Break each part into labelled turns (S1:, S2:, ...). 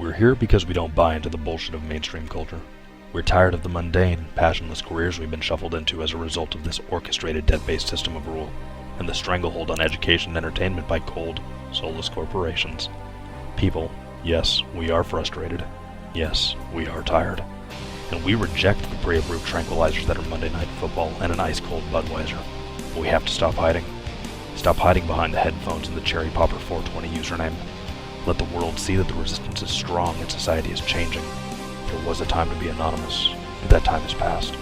S1: We're here because we don't buy into the bullshit of mainstream culture. We're tired of the mundane, passionless careers we've been shuffled into as a result of this orchestrated debt-based system of rule, and the stranglehold on education and entertainment by cold, soulless corporations. People, yes, we are frustrated. Yes, we are tired. And we reject the pre-approved tranquilizers that are Monday Night Football and an ice-cold Budweiser. We have to stop hiding. Stop hiding behind the headphones and the Cherry Popper 420 username. Let the world see that the resistance is strong and society is changing. There was a time to be anonymous, but that time has passed.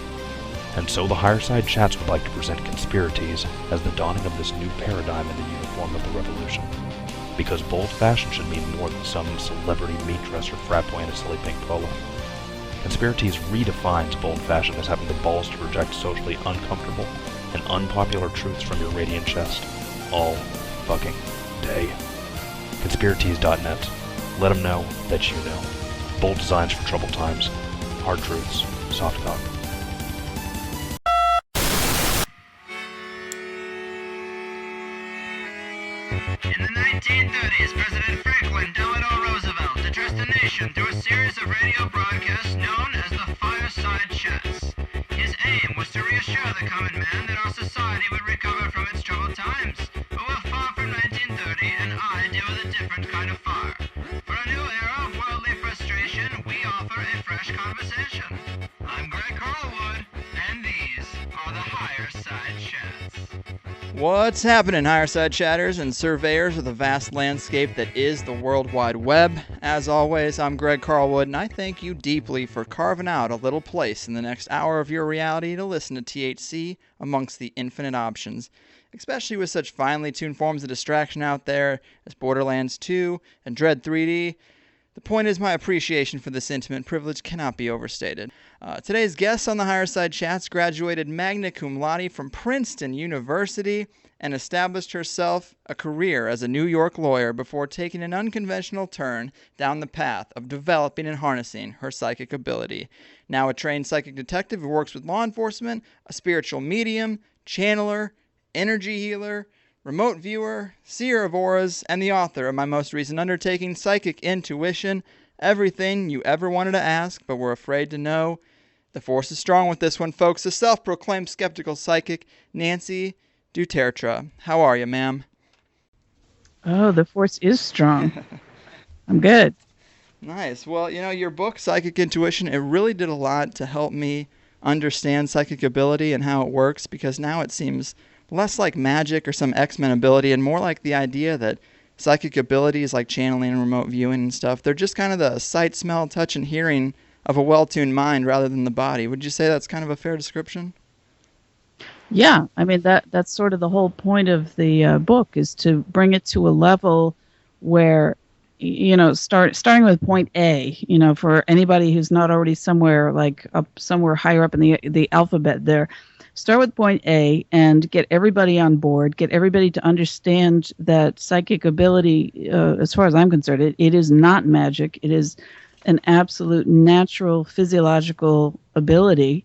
S1: And so the Higherside Chats would like to present Conspiracies as the dawning of this new paradigm in the uniform of the revolution. Because bold fashion should mean more than some celebrity meat dresser frat boy in a silly pink polo. Conspiracies redefines bold fashion as having the balls to reject socially uncomfortable and unpopular truths from your radiant chest. All fucking day. Conspiracies.net. Let them know that you know. Bold designs for troubled times. Hard truths. Soft cock.
S2: In the 1930s, President Franklin Delano Roosevelt addressed the nation through a series of radio broadcasts known as the Fireside Chats. His aim was to reassure the common man that our society would recover from its troubled times. But we're far from 1930, and I deal with a different kind of fire. For a new era of worldly frustration, we offer a fresh conversation. I'm Greg Carlwood, and these are the Higherside Chats.
S3: What's happening, Higherside Chatters and surveyors of the vast landscape that is the World Wide Web? As always, I'm Greg Carlwood, and I thank you deeply for carving out a little place in the next hour of your reality to listen to THC amongst the infinite options, especially with such finely tuned forms of distraction out there as Borderlands 2 and Dread 3D. The point is, my appreciation for this intimate privilege cannot be overstated. Today's guest on the Higherside Chats graduated magna cum laude from Princeton University and established herself a career as a New York lawyer before taking an unconventional turn down the path of developing and harnessing her psychic ability. Now a trained psychic detective who works with law enforcement, a spiritual medium, channeler, energy healer, remote viewer, seer of auras, and the author of my most recent undertaking, Psychic Intuition, everything you ever wanted to ask but were afraid to know. The force is strong with this one, folks. The self-proclaimed skeptical psychic, Nancy Tertre. How are you, ma'am?
S4: Oh, the force is strong. I'm good.
S3: Nice. Well, you know, your book, Psychic Intuition, it really did a lot to help me understand psychic ability and how it works, because now it seems less like magic or some X-Men ability and more like the idea that psychic abilities like channeling and remote viewing and stuff, they're just kind of the sight, smell, touch, and hearing of a well-tuned mind rather than the body. Would you say that's kind of a fair description?
S4: Yeah, I mean, that's sort of the whole point of the book, is to bring it to a level where, you know, starting with point A, you know, for anybody who's not already somewhere like up somewhere higher up in the alphabet there. Start with point A and get everybody on board, get everybody to understand that psychic ability, as far as I'm concerned, it is not magic. It is an absolute natural physiological ability.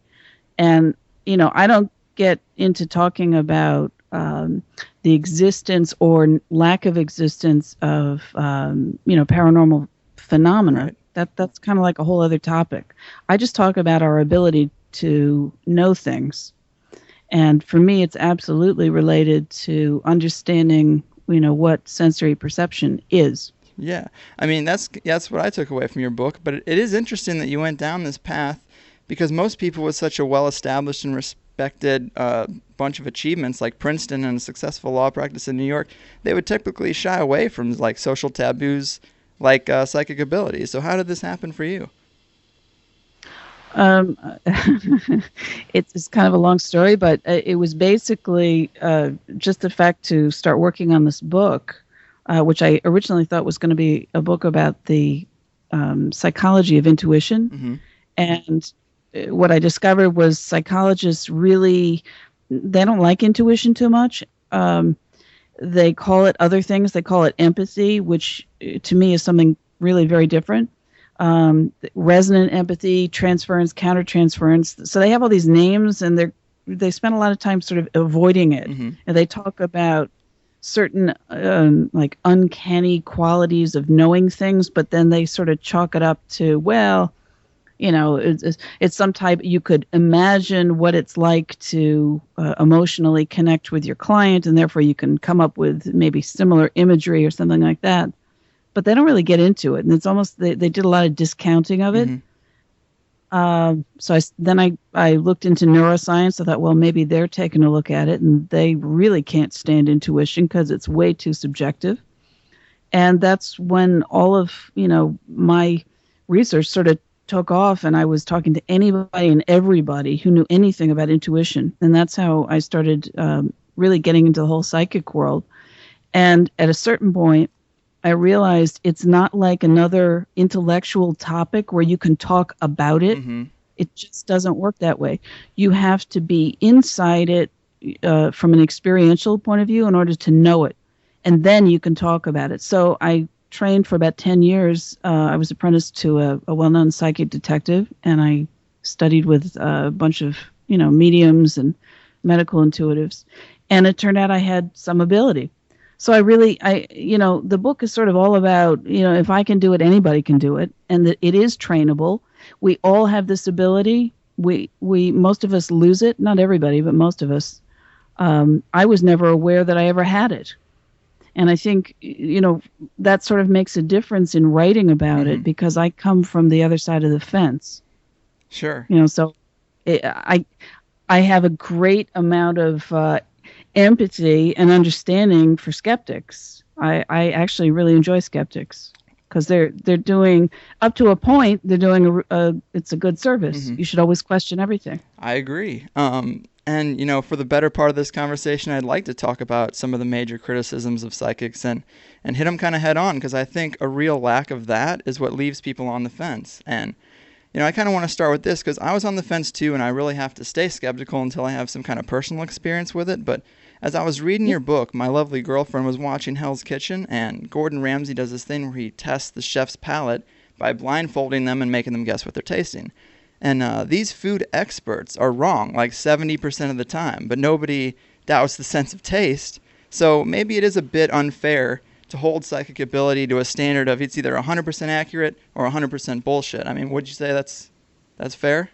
S4: And, you know, I don't get into talking about the existence or lack of existence of, you know, paranormal phenomena. Right. That's kind of like a whole other topic. I just talk about our ability to know things. And for me, it's absolutely related to understanding, you know, what sensory perception is.
S3: Yeah. I mean, that's what I took away from your book. But it is interesting that you went down this path, because most people with such a well-established and respected bunch of achievements like Princeton and a successful law practice in New York, they would typically shy away from like social taboos like psychic abilities. So how did this happen for you?
S4: It's kind of a long story, but it was basically just the fact to start working on this book, which I originally thought was going to be a book about the psychology of intuition.
S3: Mm-hmm.
S4: And what I discovered was psychologists really, they don't like intuition too much. They call it other things. They call it empathy, which to me is something really very different. Resonant empathy, transference, countertransference. So they have all these names, and they spend a lot of time sort of avoiding it.
S3: Mm-hmm.
S4: And they talk about certain like uncanny qualities of knowing things, but then they sort of chalk it up to, well, it's some type, you could imagine what it's like to emotionally connect with your client, and therefore you can come up with maybe similar imagery or something like that. But they don't really get into it, and it's almost, they did a lot of discounting of it. So I looked into neuroscience. I thought, well, maybe they're taking a look at it, and they really can't stand intuition because it's way too subjective. And that's when all of my research sort of took off, and I was talking to anybody and everybody who knew anything about intuition, and that's how I started really getting into the whole psychic world. And at a certain point, I realized it's not like another intellectual topic where you can talk about it. It just doesn't work that way. You have to be inside it from an experiential point of view in order to know it, and then you can talk about it. So I trained for about 10 years. I was apprenticed to a well-known psychic detective, and I studied with a bunch of mediums and medical intuitives, and it turned out I had some ability. So the book is sort of all about, if I can do it, anybody can do it, and that it is trainable. We all have this ability. We most of us lose it, not everybody, but most of us. I was never aware that I ever had it. And I think, that sort of makes a difference in writing about it, because I come from the other side of the fence.
S3: Sure.
S4: So I have a great amount of empathy and understanding for skeptics. I actually really enjoy skeptics because they're doing, up to a point, they're doing it's a good service. You should always question everything.
S3: I agree. And, for the better part of this conversation, I'd like to talk about some of the major criticisms of psychics and hit them kind of head on, because I think a real lack of that is what leaves people on the fence. And, I kind of want to start with this because I was on the fence too, and I really have to stay skeptical until I have some kind of personal experience with it. But as I was reading your book, my lovely girlfriend was watching Hell's Kitchen, and Gordon Ramsay does this thing where he tests the chef's palate by blindfolding them and making them guess what they're tasting. And these food experts are wrong like 70% of the time, but nobody doubts the sense of taste. So maybe it is a bit unfair to hold psychic ability to a standard of it's either 100% accurate or 100% bullshit. I mean, would you say that's fair?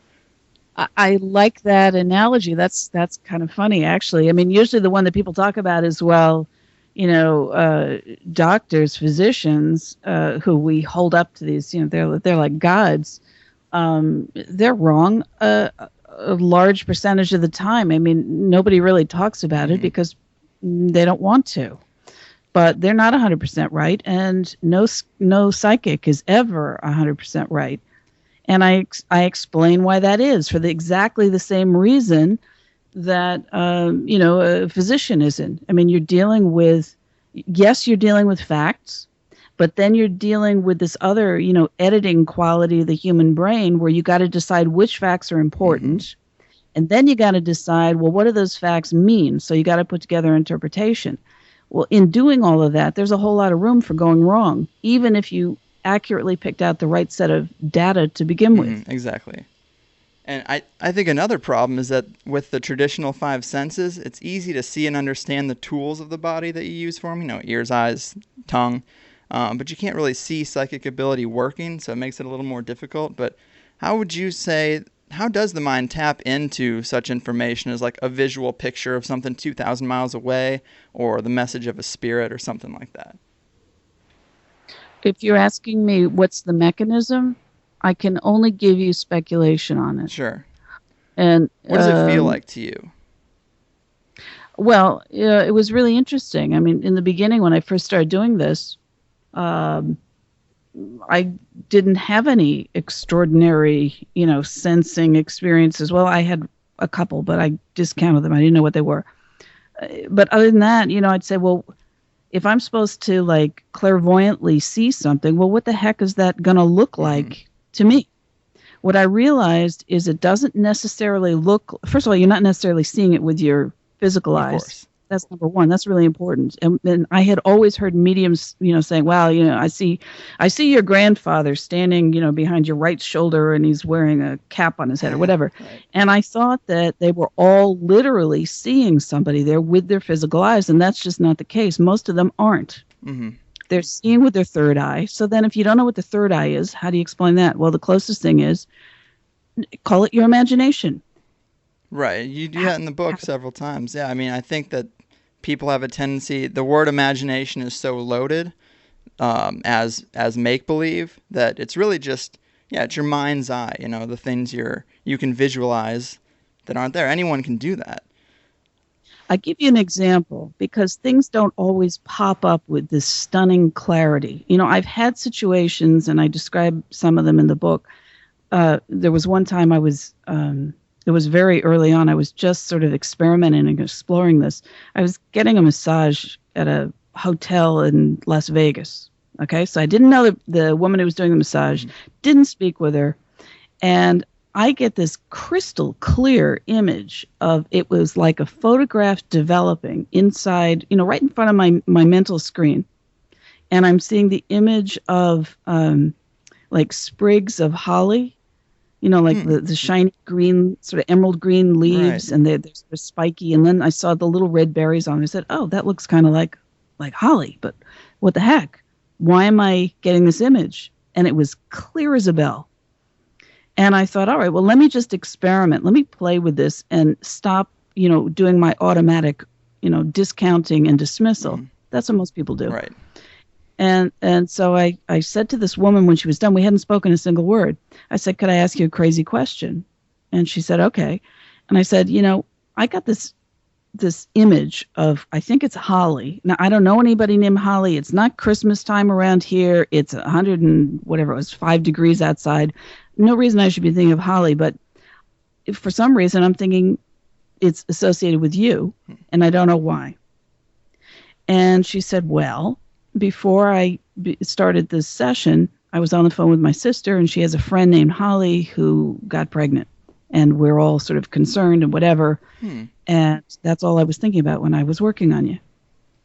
S4: I like that analogy. That's kind of funny, actually. I mean, usually the one that people talk about is, well, doctors, physicians, who we hold up to these, they're like gods. They're wrong a large percentage of the time. I mean, nobody really talks about it because they don't want to. But they're not 100% right, and no psychic is ever 100% right. And I explain why that is, for exactly the same reason that a physician isn't. I mean, you're dealing with facts, but then you're dealing with this other, editing quality of the human brain where you got to decide which facts are important. And then you got to decide, well, what do those facts mean? So you got to put together interpretation. Well, in doing all of that, there's a whole lot of room for going wrong, even if you accurately picked out the right set of data to begin with.
S3: Exactly. And I think another problem is that with the traditional five senses, it's easy to see and understand the tools of the body that you use for them, ears, eyes, tongue. But you can't really see psychic ability working, so it makes it a little more difficult. But how does the mind tap into such information as like a visual picture of something 2,000 miles away, or the message of a spirit or something like that?
S4: If you're asking me what's the mechanism, I can only give you speculation on it.
S3: Sure.
S4: And
S3: what does it feel like to you?
S4: Well, it was really interesting. I mean, in the beginning when I first started doing this, I didn't have any extraordinary, sensing experiences. Well, I had a couple, but I discounted them. I didn't know what they were. But other than that, I'd say, well, if I'm supposed to like clairvoyantly see something, well, what the heck is that going to look like to me? What I realized is it doesn't necessarily look, first of all, you're not necessarily seeing it with your physical eyes.
S3: Course.
S4: that's number one. That's really important. And I had always heard mediums, saying, "Wow, I see your grandfather standing, behind your right shoulder, and he's wearing a cap on his head or whatever."
S3: Right.
S4: And I thought that they were all literally seeing somebody there with their physical eyes, and that's just not the case. Most of them aren't.
S3: Mm-hmm.
S4: They're seeing with their third eye. So then, if you don't know what the third eye is, how do you explain that? Well, the closest thing is, call it your imagination.
S3: Right. You do that in the book several times. Yeah, I mean, I think that people have a tendency, the word imagination is so loaded as make-believe that it's really just, it's your mind's eye, the things you can visualize that aren't there. Anyone can do that.
S4: I'll give you an example, because things don't always pop up with this stunning clarity. I've had situations, and I describe some of them in the book. There was one time it was very early on. I was just sort of experimenting and exploring this. I was getting a massage at a hotel in Las Vegas. Okay, so I didn't know the woman who was doing the massage, didn't speak with her, and I get this crystal clear image of, it was like a photograph developing inside, right in front of my mental screen, and I'm seeing the image of like sprigs of holly. Like the shiny green, sort of emerald green leaves,
S3: right.
S4: And they're sort of spiky. And then I saw the little red berries on it. I said, "Oh, that looks kind of like holly, but what the heck? Why am I getting this image?" And it was clear as a bell. And I thought, all right, well, let me just experiment. Let me play with this and stop, doing my automatic, discounting and dismissal. That's what most people do.
S3: Right.
S4: And so I said to this woman when she was done, we hadn't spoken a single word. I said, "Could I ask you a crazy question?" And she said, "Okay." And I said, I got this image of, I think it's holly. Now, I don't know anybody named Holly. It's not Christmas time around here. It's 100 and whatever it was, 5 degrees outside. No reason I should be thinking of holly, but if for some reason I'm thinking it's associated with you, and I don't know why. And she said, "Well, before I started this session, I was on the phone with my sister, and she has a friend named Holly who got pregnant, and we're all sort of concerned and whatever. And that's all I was thinking about when I was working on you."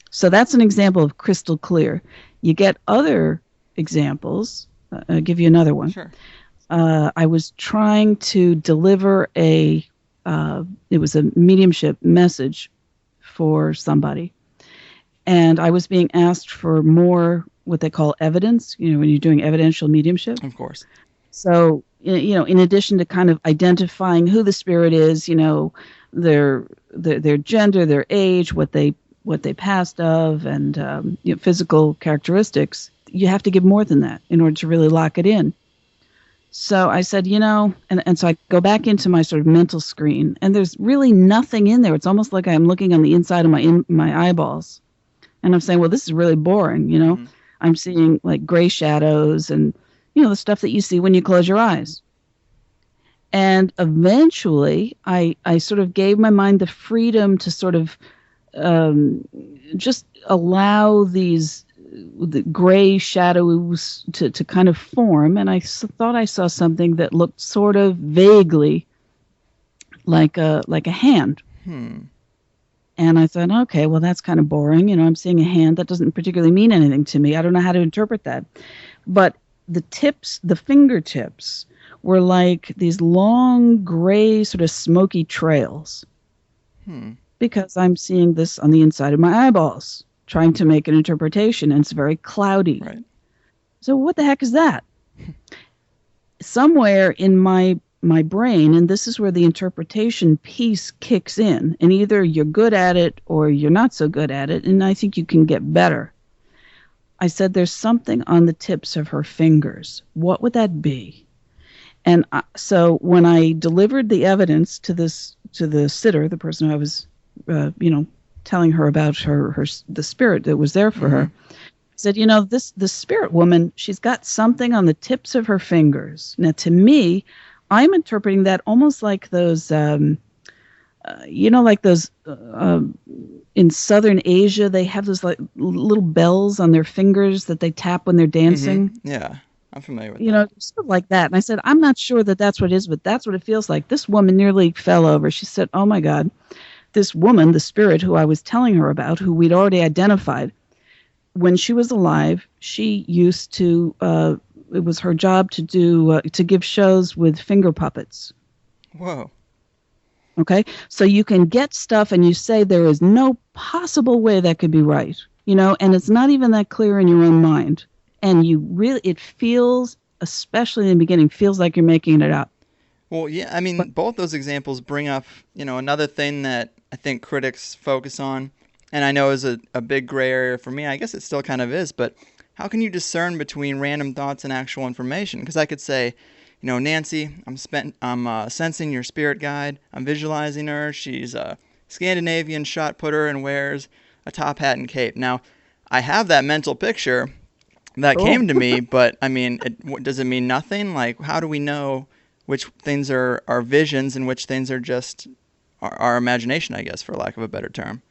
S4: So that's an example of crystal clear. You get other examples. I'll give you another one.
S3: Sure.
S4: I was trying to deliver it was a mediumship message for somebody. And I was being asked for more what they call evidence, when you're doing evidential mediumship.
S3: Of course.
S4: So, in addition to kind of identifying who the spirit is, their gender, their age, what they passed of, and physical characteristics, you have to give more than that in order to really lock it in. So I said, and so I go back into my sort of mental screen, and there's really nothing in there. It's almost like I'm looking on the inside of my eyeballs. And I'm saying, well, this is really boring, I'm seeing like gray shadows and, the stuff that you see when you close your eyes. And eventually I sort of gave my mind the freedom to sort of just allow the gray shadows to kind of form. And I thought I saw something that looked sort of vaguely like a hand. And I thought, okay, well, that's kind of boring. I'm seeing a hand. That doesn't particularly mean anything to me. I don't know how to interpret that. But the fingertips were like these long, gray, sort of smoky trails. Because I'm seeing this on the inside of my eyeballs, trying to make an interpretation, and it's very cloudy.
S3: Right.
S4: So what the heck is that? Somewhere in my brain, and this is where the interpretation piece kicks in, and either you're good at it or you're not so good at it, and I think you can get better. I said, there's something on the tips of her fingers. What would that be? And so when I delivered the evidence to the sitter, the person I was, telling her about the spirit that was there for her, I said, the spirit woman, she's got something on the tips of her fingers. Now, to me, I'm interpreting that almost like those, in Southern Asia, they have those like little bells on their fingers that they tap when they're dancing.
S3: Yeah, I'm familiar with that.
S4: Sort of like that. And I said, I'm not sure that that's what it is, but that's what it feels like. This woman nearly fell over. She said, "Oh my God, this woman, the spirit who I was telling her about, who we'd already identified, when she was alive, she used to, it was her job to give shows with finger puppets.
S3: Whoa.
S4: Okay? So you can get stuff and you say there is no possible way that could be right, and it's not even that clear in your own mind. And it feels, especially in the beginning, feels like you're making it up.
S3: Well, yeah, I mean, both those examples bring up, another thing that I think critics focus on, and I know is a big gray area for me. I guess it still kind of is, but how can you discern between random thoughts and actual information? Because I could say, Nancy, I'm sensing your spirit guide. I'm visualizing her. She's a Scandinavian shot putter and wears a top hat and cape. Now, I have that mental picture that came to me, but I mean, does it mean nothing? Like, how do we know which things are visions and which things are just our imagination, I guess, for lack of a better term?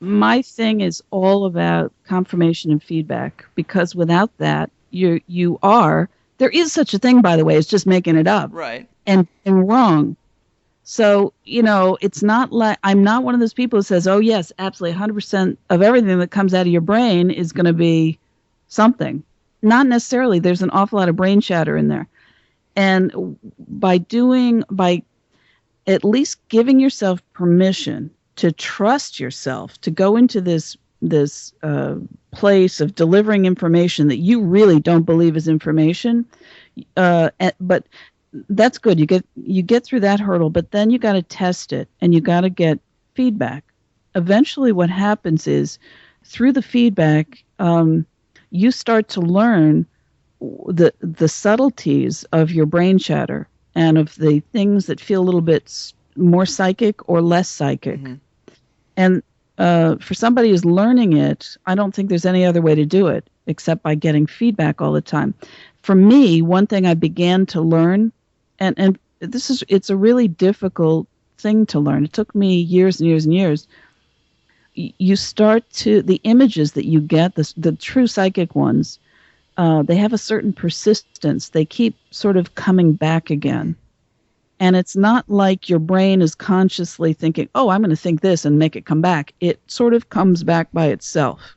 S4: My thing is all about confirmation and feedback, because without that, there is such a thing, by the way, it's just making it up.
S3: Right.
S4: And wrong. So, it's not like, I'm not one of those people who says, oh yes, absolutely 100% of everything that comes out of your brain is going to be something. Not necessarily. There's an awful lot of brain chatter in there. And by at least giving yourself permission to trust yourself, to go into this place of delivering information that you really don't believe is information, but that's good. You get through that hurdle, but then you got to test it and you got to get feedback. Eventually, what happens is through the feedback, you start to learn the subtleties of your brain chatter and of the things that feel a little bit more psychic or less psychic. Mm-hmm. And for somebody who's learning it, I don't think there's any other way to do it except by getting feedback all the time. For me, one thing I began to learn, and it's a really difficult thing to learn. It took me years and years and years. You start to, the images that you get, the true psychic ones, they have a certain persistence. They keep sort of coming back again. And it's not like your brain is consciously thinking, oh, I'm going to think this and make it come back. It sort of comes back by itself.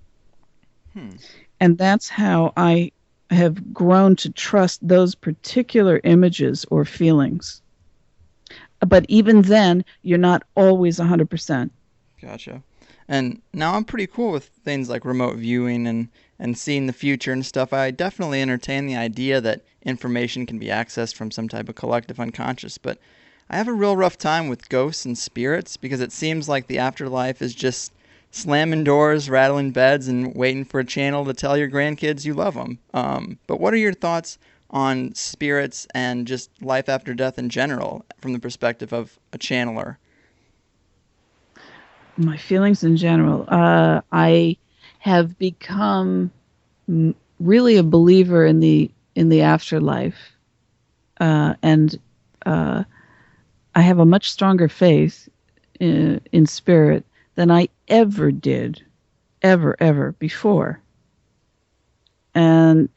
S4: And that's how I have grown to trust those particular images or feelings. But even then, you're not always 100%.
S3: Gotcha. And now I'm pretty cool with things like remote viewing and seeing the future and stuff. I definitely entertain the idea that information can be accessed from some type of collective unconscious, but I have a real rough time with ghosts and spirits because it seems like the afterlife is just slamming doors, rattling beds, and waiting for a channel to tell your grandkids you love them. But what are your thoughts on spirits and just life after death in general from the perspective of a channeler?
S4: My feelings in general. I have become really a believer in the afterlife, and I have a much stronger faith in spirit than I ever did, ever before. And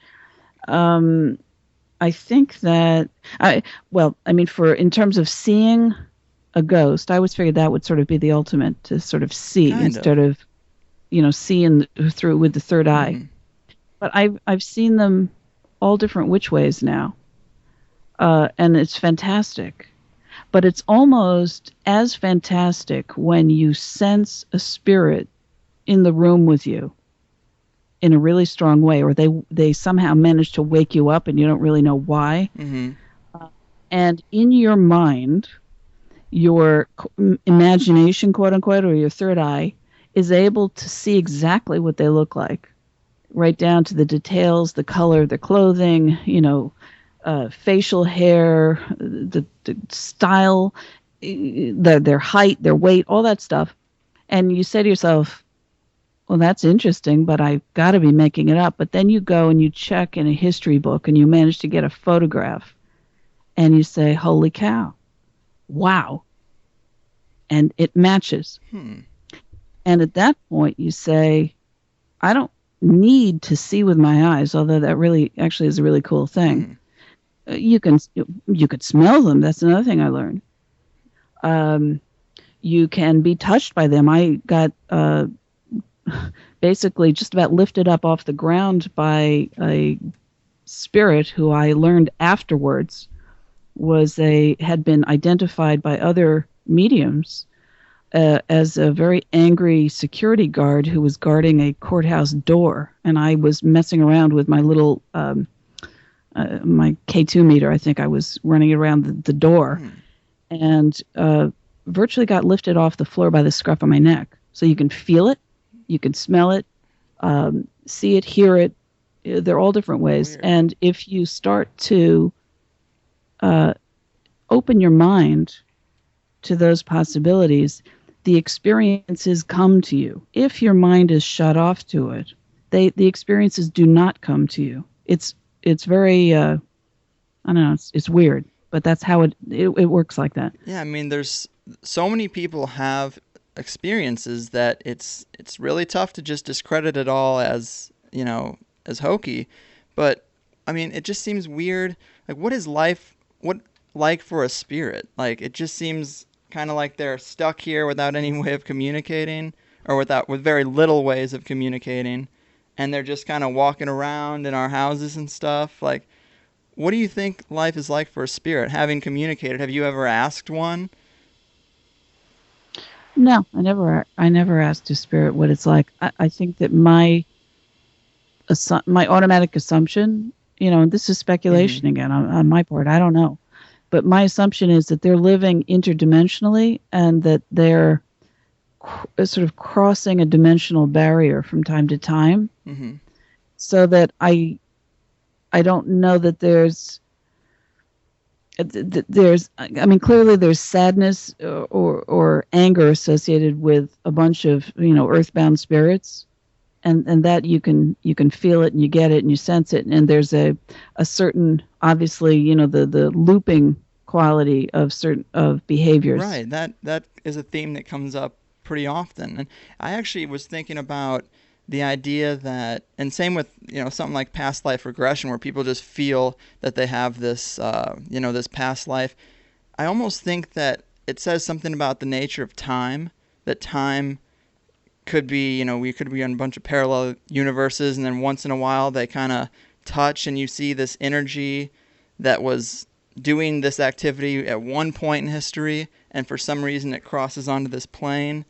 S4: I think that in terms of seeing a ghost, I always figured that would sort of be the ultimate, to sort of see instead of seeing through with the third eye. But I've seen them all different which ways now, and it's fantastic. But it's almost as fantastic when you sense a spirit in the room with you in a really strong way, or they somehow manage to wake you up and you don't really know why. And in your mind, your imagination, quote unquote, or your third eye, is able to see exactly what they look like, right down to the details, the color, the clothing, facial hair, the style, their height, their weight, all that stuff. And you say to yourself, well, that's interesting, but I've got to be making it up. But then you go and you check in a history book and you manage to get a photograph and you say, holy cow, wow. And it matches. And at that point you say, I don't need to see with my eyes, although that really actually is a really cool thing. You could smell them. That's another thing I learned. you can be touched by them. I got basically just about lifted up off the ground by a spirit who I learned afterwards had been identified by other mediums as a very angry security guard who was guarding a courthouse door, and I was messing around with my little my K2 meter. I think I was running it around the door, and virtually got lifted off the floor by the scruff of my neck. So you can feel it, you can smell it, see it, hear it. They're all different ways.
S3: Weird.
S4: And if you start to open your mind to those possibilities, the experiences come to you. If your mind is shut off to it, the experiences do not come to you. It's very I don't know. It's weird, but that's how it works like that.
S3: Yeah, I mean, there's so many people have experiences that it's really tough to just discredit it all as, as hokey. But I mean, it just seems weird. Like, what is life like for a spirit? Like, it just seems kind of like they're stuck here without any way of communicating, or with very little ways of communicating, and they're just kind of walking around in our houses and stuff. Like, what do you think life is like for a spirit, having communicated? Have you ever asked one?
S4: No, I never asked a spirit what it's like. I think that my automatic assumption, and this is speculation again on my part, I don't know, but my assumption is that they're living interdimensionally and that they're sort of crossing a dimensional barrier from time to time, so that I don't know that there's. I mean, clearly there's sadness or anger associated with a bunch of earthbound spirits, and that you can feel it and you get it and you sense it, and there's a certain, obviously, the looping quality of behaviors.
S3: Right. That is a theme that comes up pretty often, and I actually was thinking about the idea that, and same with something like past life regression, where people just feel that they have this this past life. I almost think that it says something about the nature of time, that time could be, we could be in a bunch of parallel universes, and then once in a while they kind of touch, and you see this energy that was doing this activity at one point in history, and for some reason it crosses onto this plane.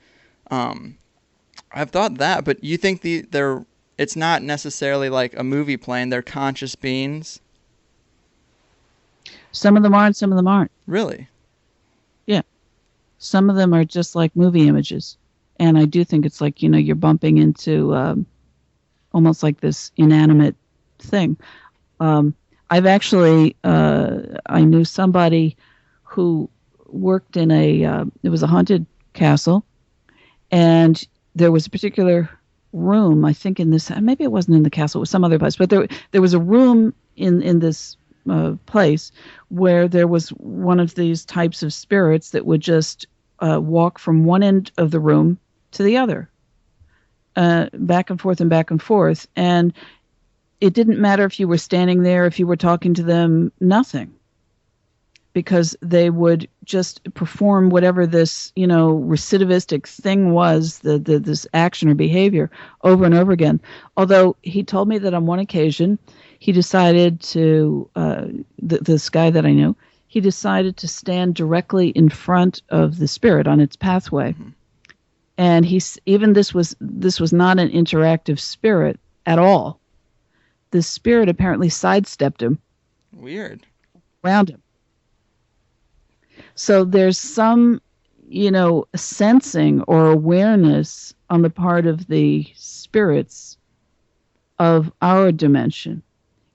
S3: I've thought that, but you think it's not necessarily like a movie plane. They're conscious beings?
S4: Some of them are and some of them aren't.
S3: Really?
S4: Yeah. Some of them are just like movie images. And I do think it's like, you're bumping into almost like this inanimate thing. I've actually, I knew somebody who worked in it was a haunted castle, and there was a particular room, I think maybe it wasn't in the castle, it was some other place, but there was a room in this place where there was one of these types of spirits that would just walk from one end of the room to the other, back and forth and back and forth. And it didn't matter if you were standing there, if you were talking to them, nothing. Because they would just perform whatever this, recidivistic thing was, this action or behavior over and over again. Although he told me that on one occasion, he decided to, this guy that I knew, he decided to stand directly in front of the spirit on its pathway. And this was not an interactive spirit at all. The spirit apparently sidestepped him.
S3: Weird.
S4: Around him. So there's some, sensing or awareness on the part of the spirits of our dimension,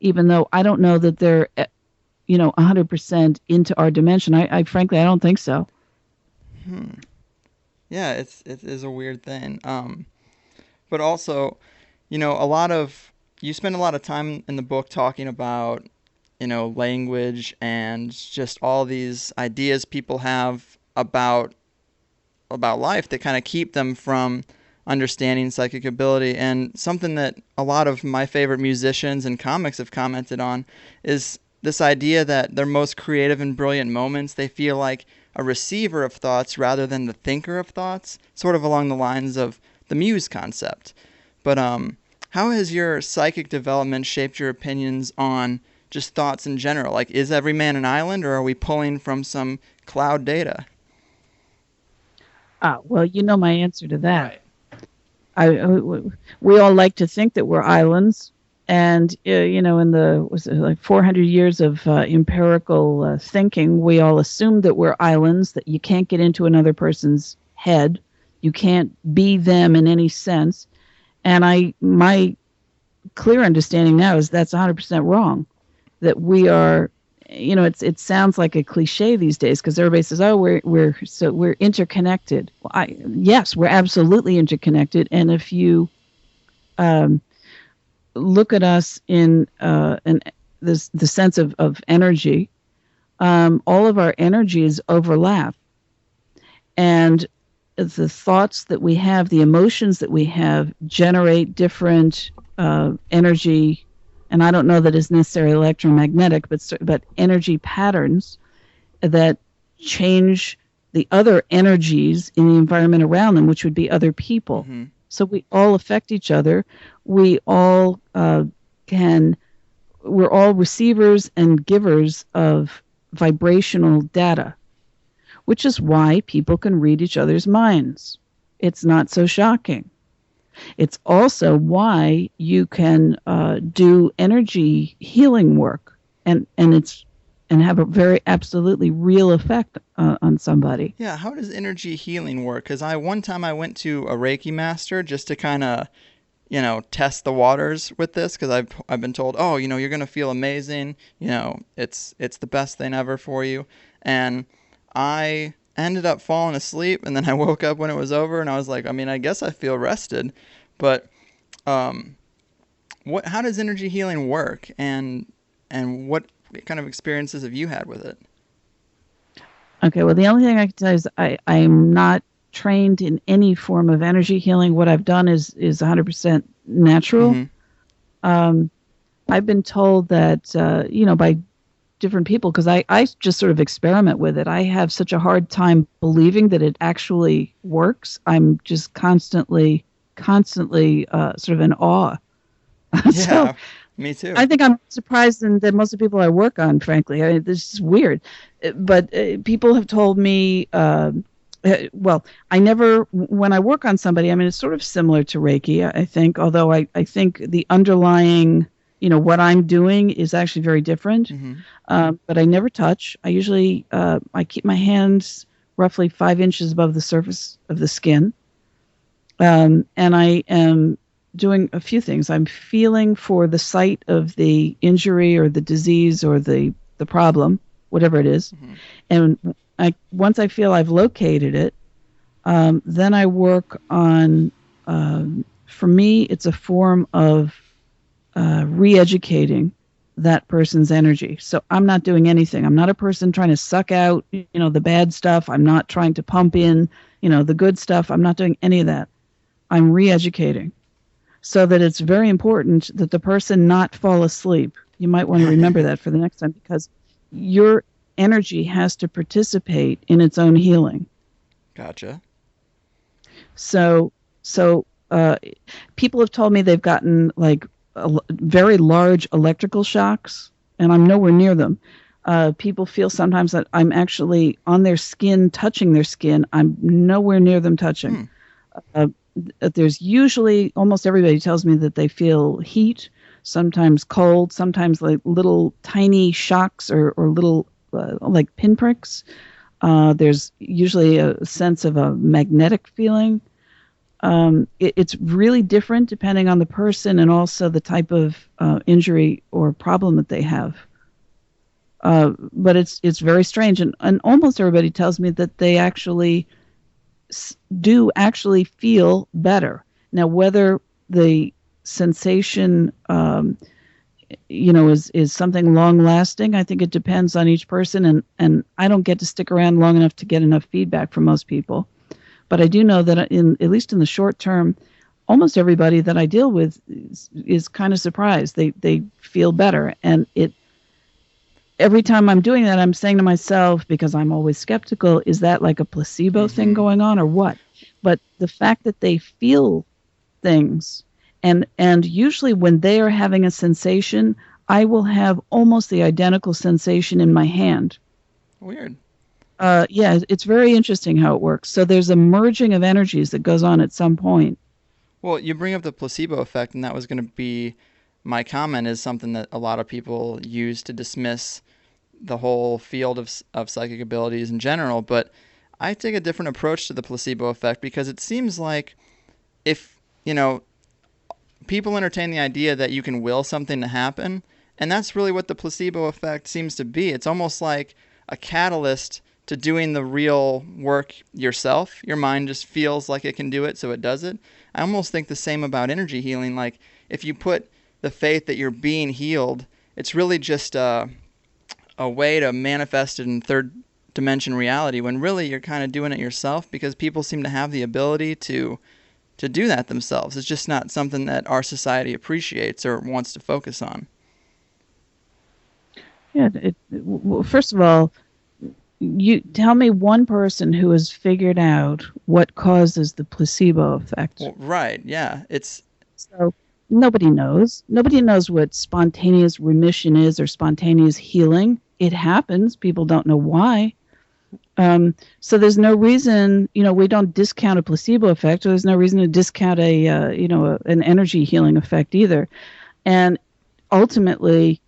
S4: even though I don't know that they're, 100% into our dimension. I frankly, I don't think so.
S3: Yeah, it is a weird thing. But also, you spend a lot of time in the book talking about language and just all these ideas people have about life that kind of keep them from understanding psychic ability. And something that a lot of my favorite musicians and comics have commented on is this idea that their most creative and brilliant moments, they feel like a receiver of thoughts rather than the thinker of thoughts, sort of along the lines of the muse concept. But how has your psychic development shaped your opinions on just thoughts in general? Like, is every man an island, or are we pulling from some cloud data?
S4: Well, you know my answer to that.
S3: Right.
S4: We all like to think that we're islands, and in the 400 years of empirical thinking, we all assume that we're islands, that you can't get into another person's head, you can't be them in any sense. And my clear understanding now is that's 100% wrong. That we are, it sounds like a cliche these days because everybody says, "Oh, we're interconnected." Well, yes, we're absolutely interconnected. And if you look at us in the sense of energy, all of our energies overlap, and the thoughts that we have, the emotions that we have, generate different energy. And I don't know that it's necessarily electromagnetic, but energy patterns that change the other energies in the environment around them, which would be other people. Mm-hmm. So we all affect each other. We all we're all receivers and givers of vibrational data, which is why people can read each other's minds. It's not so shocking. It's also why you can do energy healing work and have a very absolutely real effect on somebody.
S3: Yeah, how does energy healing work? Because one time I went to a Reiki master just to kind of, test the waters with this, because I've been told, oh, you're going to feel amazing. It's the best thing ever for you. And I ended up falling asleep, and then I woke up when it was over, and I was like, I guess I feel rested, but how does energy healing work, and what kind of experiences have you had with it?
S4: Okay, well, the only thing I can tell you is I'm not trained in any form of energy healing. What I've done is 100% natural. Mm-hmm. I've been told that, by different people, because I just sort of experiment with it. I have such a hard time believing that it actually works. I'm just constantly sort of in awe.
S3: Yeah,
S4: so,
S3: me too.
S4: I think I'm surprised than most of the people I work on, frankly. This is weird. But people have told me, I never, when I work on somebody, it's sort of similar to Reiki, I think, although I think the underlying, what I'm doing is actually very different. Mm-hmm. But I never touch. I usually, I keep my hands roughly 5 inches above the surface of the skin. And I am doing a few things. I'm feeling for the site of the injury or the disease or the problem, whatever it is. Mm-hmm. And once I feel I've located it, then I work on, for me, it's a form of re-educating that person's energy. So I'm not doing anything. I'm not a person trying to suck out, the bad stuff. I'm not trying to pump in, the good stuff. I'm not doing any of that. I'm re-educating. So that it's very important that the person not fall asleep. You might want to remember that for the next time, because your energy has to participate in its own healing.
S3: Gotcha.
S4: So people have told me they've gotten very large electrical shocks, and I'm nowhere near them. People feel sometimes that I'm actually on their skin, touching their skin. I'm nowhere near them touching. There's usually, almost everybody tells me that they feel heat, sometimes cold, sometimes like little tiny shocks or little like pinpricks. There's usually a sense of a magnetic feeling. It's really different depending on the person and also the type of injury or problem that they have. But it's very strange, and almost everybody tells me that they actually do feel better. Now, whether the sensation is something long lasting, I think it depends on each person, and I don't get to stick around long enough to get enough feedback from most people. But I do know that at least in the short term, almost everybody that I deal with is kind of surprised. They feel better, and every time I'm doing that, I'm saying to myself, because I'm always skeptical, is that like a placebo thing going on or what? But the fact that they feel things, and usually when they are having a sensation, I will have almost the identical sensation in my hand.
S3: Weird.
S4: Yeah, it's very interesting how it works. So there's a merging of energies that goes on at some point.
S3: Well, you bring up the placebo effect, and that was going to be my comment, is something that a lot of people use to dismiss the whole field of psychic abilities in general. But I take a different approach to the placebo effect, because it seems like if, people entertain the idea that you can will something to happen, and that's really what the placebo effect seems to be. It's almost like a catalyst to doing the real work yourself. Your mind just feels like it can do it, so it does it. I almost think the same about energy healing. Like, if you put the faith that you're being healed, it's really just a way to manifest it in third dimension reality, when really you're kind of doing it yourself, because people seem to have the ability to do that themselves. It's just not something that our society appreciates or wants to focus on.
S4: Yeah, well, first of all, you tell me one person who has figured out what causes the placebo effect.
S3: Well, right, yeah.
S4: So nobody knows. Nobody knows what spontaneous remission is or spontaneous healing. It happens. People don't know why. So there's no reason, we don't discount a placebo effect, or there's no reason to discount an energy healing effect either. And ultimately,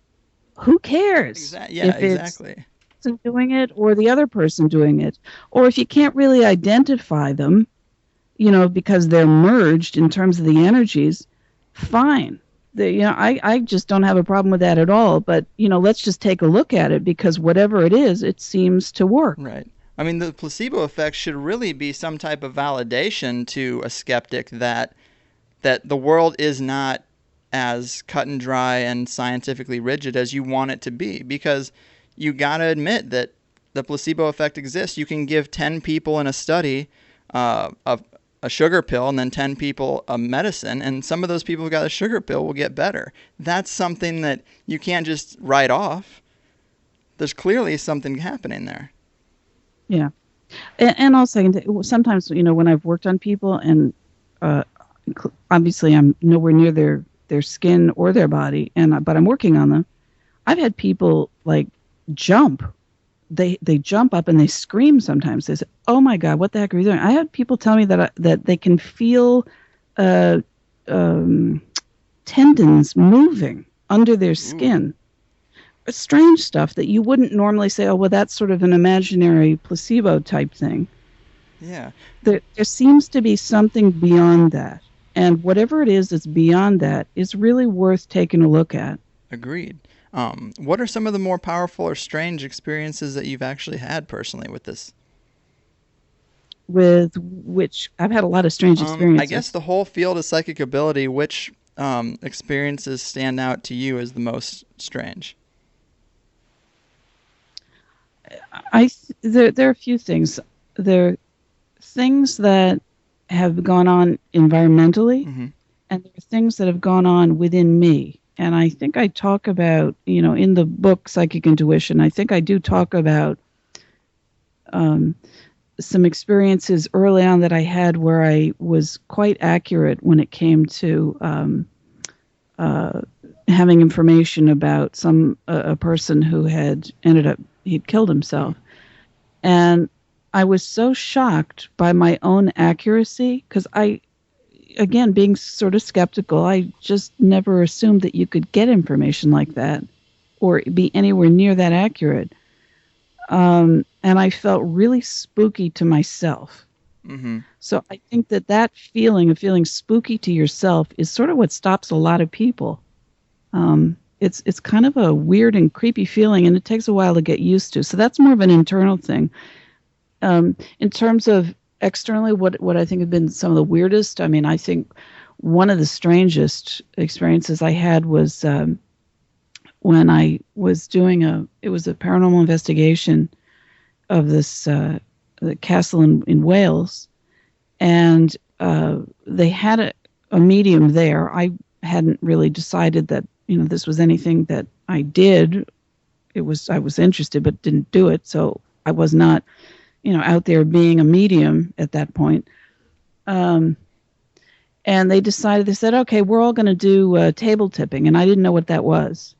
S4: who cares?
S3: Exactly.
S4: It's doing it or the other person doing it? Or if you can't really identify them, because they're merged in terms of the energies, fine. I just don't have a problem with that at all. But, let's just take a look at it, because whatever it is, it seems to work.
S3: Right. I mean, the placebo effect should really be some type of validation to a skeptic that the world is not as cut and dry and scientifically rigid as you want it to be, because you got to admit that the placebo effect exists. You can give 10 people in a study a sugar pill and then 10 people a medicine, and some of those people who got a sugar pill will get better. That's something that you can't just write off. There's clearly something happening there.
S4: Yeah. And also, sometimes, when I've worked on people, and obviously I'm nowhere near their skin or their body, but I'm working on them, I've had people like jump. They jump up and they scream sometimes. They say, "Oh my God, what the heck are you doing?" I had people tell me that they can feel tendons moving under their skin. Strange stuff that you wouldn't normally say, "Oh, well, that's sort of an imaginary placebo type thing."
S3: Yeah.
S4: There seems to be something beyond that. And whatever it is that's beyond that is really worth taking a look at.
S3: Agreed. What are some of the more powerful or strange experiences that you've actually had personally with this?
S4: With which I've had a lot of strange experiences.
S3: I guess the whole field of psychic ability, which experiences stand out to you as the most strange?
S4: There are a few things. There are things that have gone on environmentally, and there are things that have gone on within me. And I think I talk about, in the book Psychic Intuition, I think I do talk about some experiences early on that I had where I was quite accurate when it came to having information about a person who had he'd killed himself. And I was so shocked by my own accuracy, because again, being sort of skeptical, I just never assumed that you could get information like that or be anywhere near that accurate. And I felt really spooky to myself. So I think that feeling of feeling spooky to yourself is sort of what stops a lot of people. It's kind of a weird and creepy feeling, and it takes a while to get used to. So that's more of an internal thing. In terms of externally, what I think have been some of the weirdest, I think one of the strangest experiences I had was when I was doing it was a paranormal investigation of this the castle in Wales, and they had a medium there. I hadn't really decided that this was anything that I did I was interested but didn't do it, so I was not, out there being a medium at that point. And they said, okay, we're all going to do table tipping, and I didn't know what that was.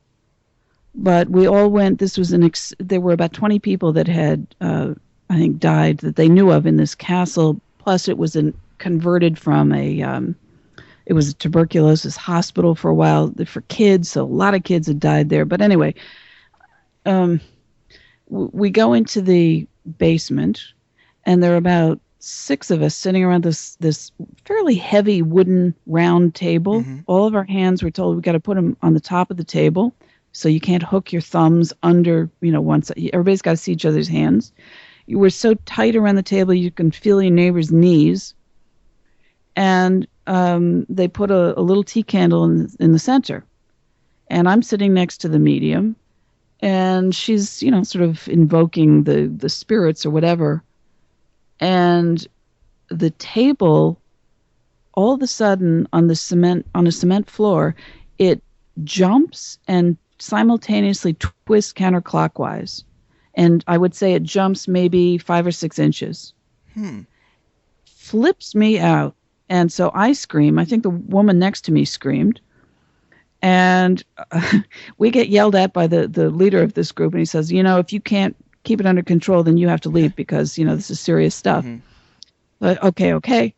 S4: But we all went. This was there were about 20 people that had, I think, died that they knew of in this castle. Plus, it was converted from it was a tuberculosis hospital for a while for kids. So a lot of kids had died there. But anyway, we go into the basement, and there are about 6 of us sitting around this fairly heavy wooden round table. Mm-hmm. All of our hands were told we got to put them on the top of the table, so you can't hook your thumbs under. Once everybody's got to see each other's hands. You were so tight around the table you can feel your neighbor's knees, and they put a little tea candle in the center, and I'm sitting next to the medium, and she's sort of invoking the spirits or whatever. And the table, all of a sudden on a cement floor, it jumps and simultaneously twists counterclockwise. And I would say it jumps maybe 5 or 6 inches. Flips me out. And so I scream. I think the woman next to me screamed. And we get yelled at by the leader of this group. And he says, if you can't keep it under control, then you have to leave because, this is serious stuff. Mm-hmm. But okay.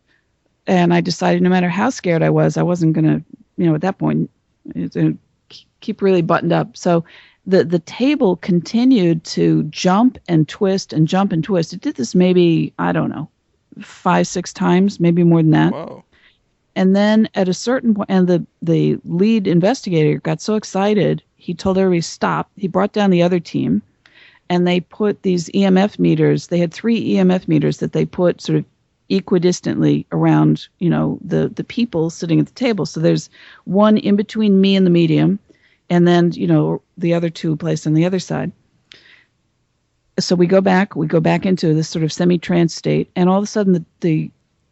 S4: And I decided no matter how scared I wasn't going to, at that point, keep really buttoned up. So the table continued to jump and twist and jump and twist. It did this maybe, I don't know, 5, 6 times, maybe more than that.
S3: Whoa.
S4: And then at a certain point, and the lead investigator got so excited, he told everybody stop. He brought down the other team, and they put these EMF meters. They had 3 EMF meters that they put sort of equidistantly around, the people sitting at the table. So there's one in between me and the medium, and then, the other 2 placed on the other side. So we go back into this sort of semi-trance state, and all of a sudden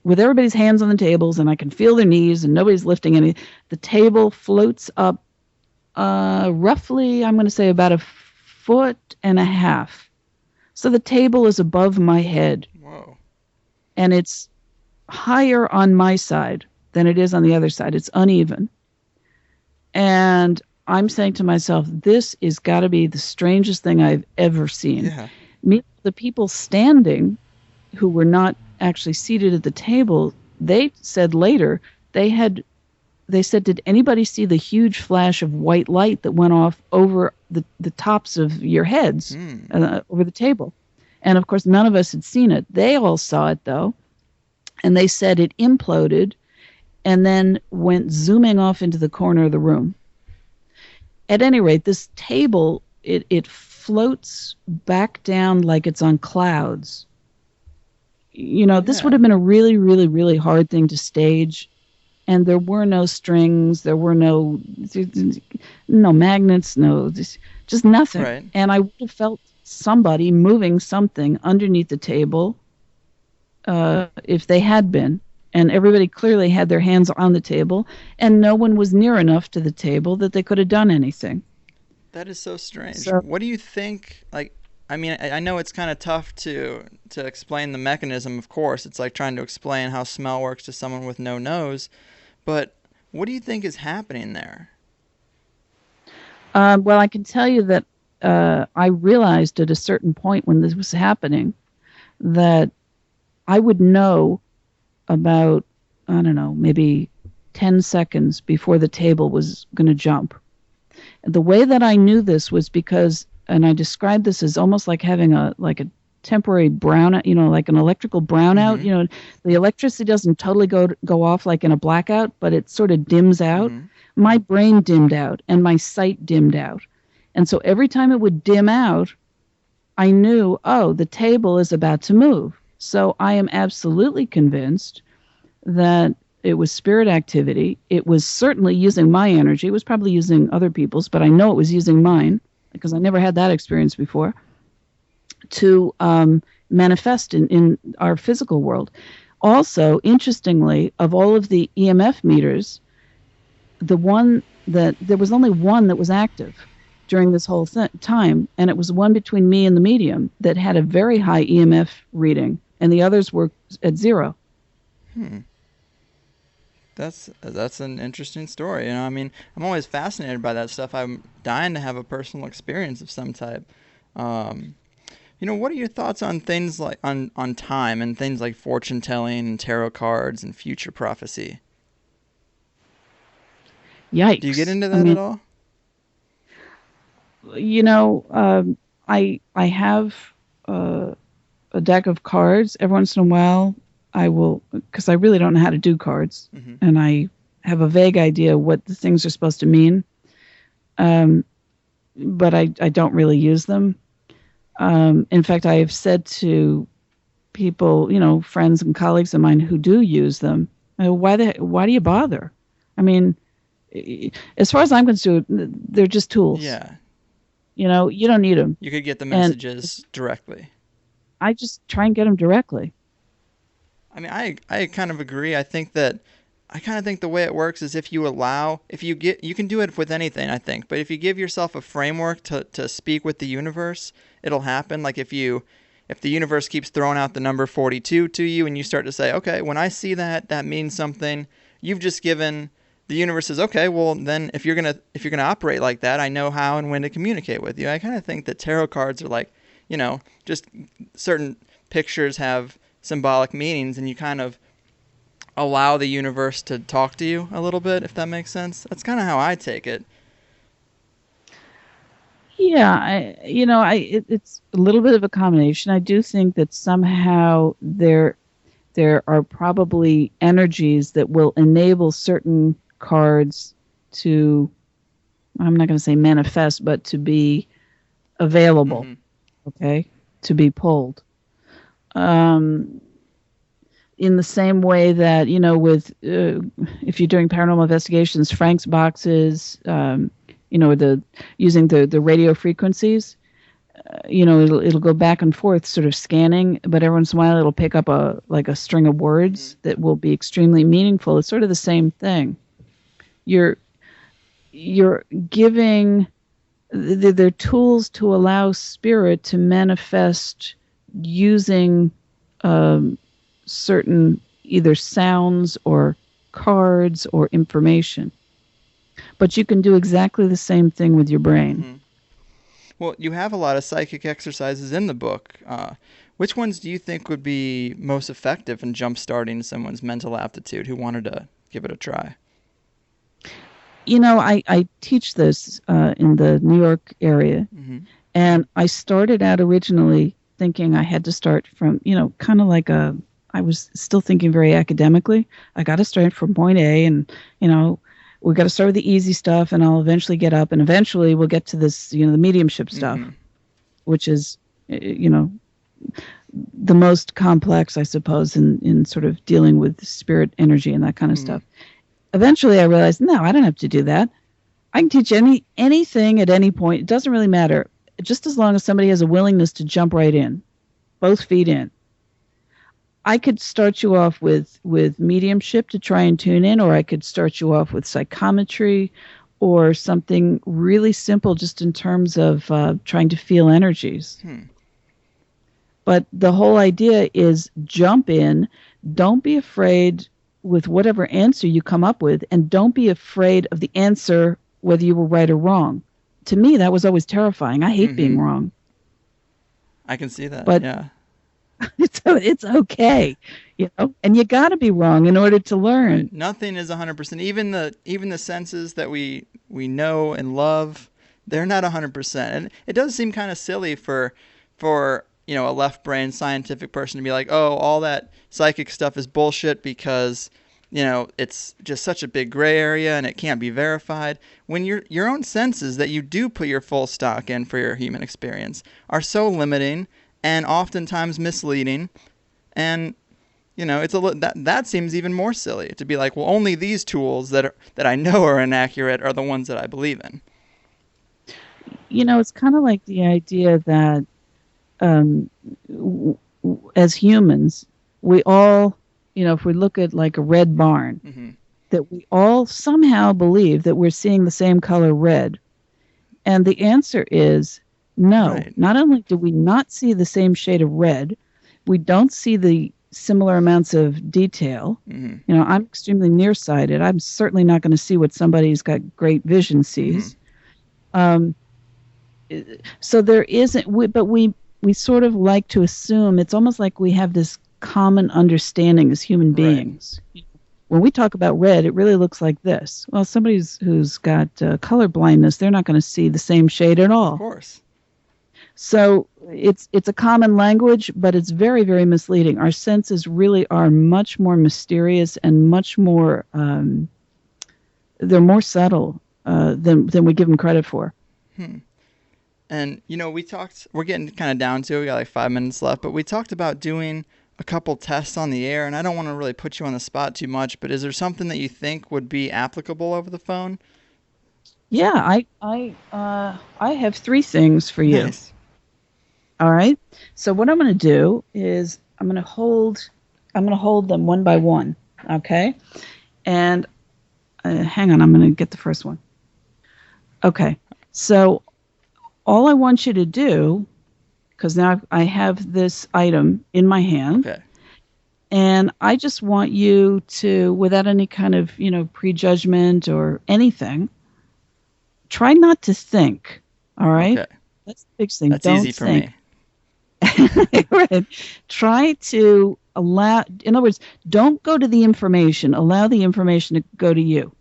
S4: with everybody's hands on the tables, and I can feel their knees, and nobody's lifting any, the table floats up roughly, I'm going to say about 1.5 feet. So the table is above my head.
S3: Whoa.
S4: And it's higher on my side than it is on the other side. It's uneven. And I'm saying to myself, this is got to be the strangest thing I've ever seen. Yeah. The people standing who were not actually seated at the table, they said later, they said, did anybody see the huge flash of white light that went off over the tops of your heads over the table? And of course, none of us had seen it. They all saw it though. And they said it imploded and then went zooming off into the corner of the room. At any rate, this table, it floats back down like it's on clouds. This would have been a really, really, really hard thing to stage. And there were no strings. There were no magnets, just nothing. Right. And I would have felt somebody moving something underneath the table if they had been. And everybody clearly had their hands on the table, and no one was near enough to the table that they could have done anything.
S3: That is so strange. So, what do you think, I know it's kind of tough to explain the mechanism, of course. It's like trying to explain how smell works to someone with no nose. But what do you think is happening there?
S4: Well, I can tell you that I realized at a certain point when this was happening that I would know about, I don't know, maybe 10 seconds before the table was going to jump. The way that I knew this was because, and I described this as almost like having a temporary brownout, like an electrical brownout. Mm-hmm. The electricity doesn't totally go off like in a blackout, but it sort of dims out. Mm-hmm. My brain dimmed out and my sight dimmed out. And so every time it would dim out, I knew, the table is about to move. So I am absolutely convinced that it was spirit activity. It was certainly using my energy. It was probably using other people's, but I know it was using mine because I never had that experience before, to manifest in our physical world. Also, interestingly, of all of the EMF meters, there was only one that was active. during this whole time, and it was one between me and the medium that had a very high EMF reading, and the others were at 0.
S3: That's an interesting story. I mean, I'm always fascinated by that stuff. I'm dying to have a personal experience of some type. What are your thoughts on things like on time and things like fortune telling and tarot cards and future prophecy?
S4: Yikes!
S3: Do you get into that at all?
S4: I have a deck of cards. Every once in a while, I will, because I really don't know how to do cards, and I have a vague idea what the things are supposed to mean, but I don't really use them. In fact, I have said to people, friends and colleagues of mine who do use them, why do you bother? I mean, as far as I'm concerned, they're just tools.
S3: Yeah.
S4: You don't need them.
S3: You could get the messages directly.
S4: I just try and get them directly.
S3: I mean, I kind of agree. I think the way it works is you can do it with anything, I think. But if you give yourself a framework to speak with the universe, it'll happen. Like if the universe keeps throwing out the number 42 to you and you start to say, okay, when I see that means something, you've just given the universe says, okay, well then if you're gonna operate like that, I know how and when to communicate with you. I kind of think that tarot cards are like, just certain pictures have symbolic meanings, and you kind of allow the universe to talk to you a little bit, if that makes sense. That's kind of how I take it.
S4: Yeah, it's a little bit of a combination. I do think that somehow there are probably energies that will enable certain cards to, I'm not going to say manifest, but to be available, okay, to be pulled. In the same way that, with if you're doing paranormal investigations, Frank's boxes, using the radio frequencies, it'll go back and forth, sort of scanning, but every once in a while it'll pick up a string of words that will be extremely meaningful. It's sort of the same thing. You're giving they're tools to allow spirit to manifest using certain either sounds or cards or information. But you can do exactly the same thing with your brain.
S3: Well, you have a lot of psychic exercises in the book. Which ones do you think would be most effective in jump-starting someone's mental aptitude who wanted to give it a try?
S4: I teach this in the New York area, and I started out originally thinking I had to start from, kind of like I was still thinking very academically. I got to start from point A, and, we got to start with the easy stuff, and I'll eventually get up, and eventually we'll get to this, the mediumship stuff, which is, the most complex, I suppose, in sort of dealing with spirit energy and that kind of stuff. Eventually I realized, no, I don't have to do that. I can teach anything at any point. It doesn't really matter, just as long as somebody has a willingness to jump right in, both feet in. I could start you off with mediumship to try and tune in, or I could start you off with psychometry or something really simple just in terms of trying to feel energies. But the whole idea is jump in, don't be afraid with whatever answer you come up with, and don't be afraid of the answer whether you were right or wrong. To me, that was always terrifying. I hate being wrong.
S3: I can see that,
S4: but
S3: yeah.
S4: It's okay, and you got to be wrong in order to learn.
S3: Right. Nothing is 100%. Even the senses that we know and love, they're not 100%. And it does seem kind of silly for a left-brain scientific person to be like, oh, all that psychic stuff is bullshit because it's just such a big gray area and it can't be verified. When your own senses that you do put your full stock in for your human experience are so limiting and oftentimes misleading, and it's that seems even more silly to be like, well, only these tools that I know are inaccurate are the ones that I believe in.
S4: It's kind of like the idea that as humans, we all, if we look at like a red barn, that we all somehow believe that we're seeing the same color red. And the answer is no.
S3: Right.
S4: Not only do we not see the same shade of red, we don't see the similar amounts of detail.
S3: Mm-hmm.
S4: You know, I'm extremely nearsighted. I'm certainly not going to see what somebody who's got great vision sees. So there isn't, but we sort of like to assume it's almost like we have this common understanding as human beings. Right. When we talk about red, it really looks like this. Well, somebody who's got color blindness, they're not going to see the same shade at all.
S3: Of course.
S4: So it's a common language, but it's very, very misleading. Our senses really are much more mysterious and much more, they're more subtle than we give them credit for.
S3: And, you know, we're getting kind of down to it. We got like 5 minutes left, but we talked about doing a couple tests on the air, and I don't want to really put you on the spot too much, but is there something that you think would be applicable over the phone?
S4: Yeah, I have 3 things for you.
S3: Nice.
S4: All right. So what I'm going to do is I'm going to hold them one by one. Okay. And hang on, I'm going to get the first one. Okay. So all I want you to do, because now I have this item in my hand,
S3: okay,
S4: and I just want you to, without any kind of, prejudgment or anything, try not to think. All right.
S3: Okay.
S4: That's the big thing.
S3: That's
S4: Don't
S3: easy for
S4: think.
S3: me.
S4: Right. Try to allow, in other words, don't go to the information. Allow the information to go to you.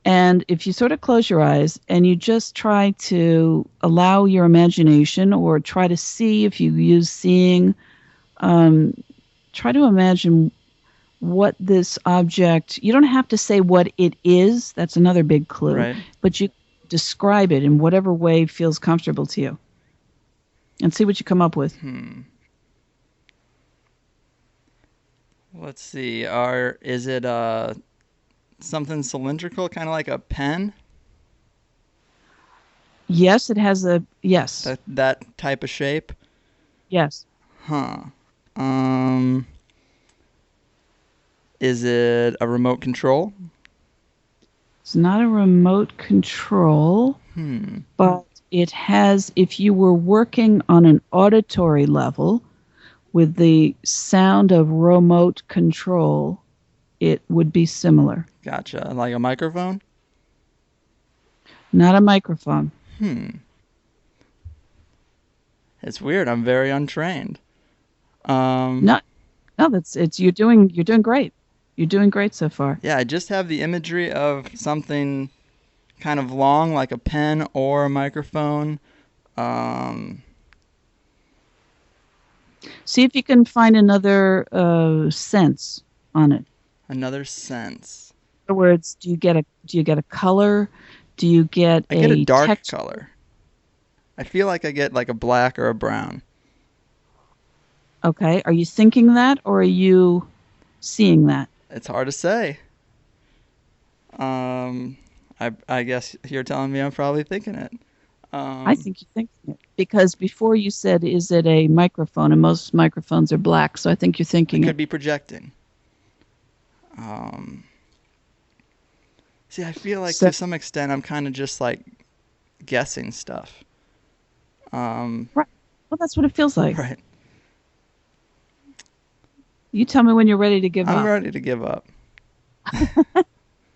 S4: And if you sort of close your eyes and you just try to allow your imagination, or try to see, if you use seeing, try to imagine what this object, you don't have to say what it is. That's another big clue.
S3: Right. But
S4: you describe it in whatever way feels comfortable to you. And see what you come up with.
S3: Let's see. Is it something cylindrical, kind of like a pen?
S4: Yes, it has a yes.
S3: That type of shape?
S4: Yes.
S3: Is it a remote control?
S4: It's not a remote control, but it has, if you were working on an auditory level with the sound of remote control, it would be similar.
S3: Gotcha. Like a microphone?
S4: Not a microphone.
S3: It's weird. I'm very untrained.
S4: No, you're doing great. You're doing great so far.
S3: Yeah, I just have the imagery of something kind of long, like a pen or a microphone.
S4: See if you can find another sense on it.
S3: Another sense.
S4: In other words, do you get a color? Do you get
S3: I get a dark
S4: texture?
S3: color. I feel like I get like a black or a brown.
S4: Okay. Are you thinking that, or are you seeing that?
S3: It's hard to say. I guess you're telling me I'm probably thinking it.
S4: I think you're thinking it, because before you said, is it a microphone? And most microphones are black, so I think you're thinking
S3: it.
S4: It
S3: Could be projecting. See, I feel like to some extent I'm kind of just like guessing stuff.
S4: Right. Well, that's what it feels like.
S3: Right.
S4: You tell me when you're ready to give up.
S3: I'm ready to give up.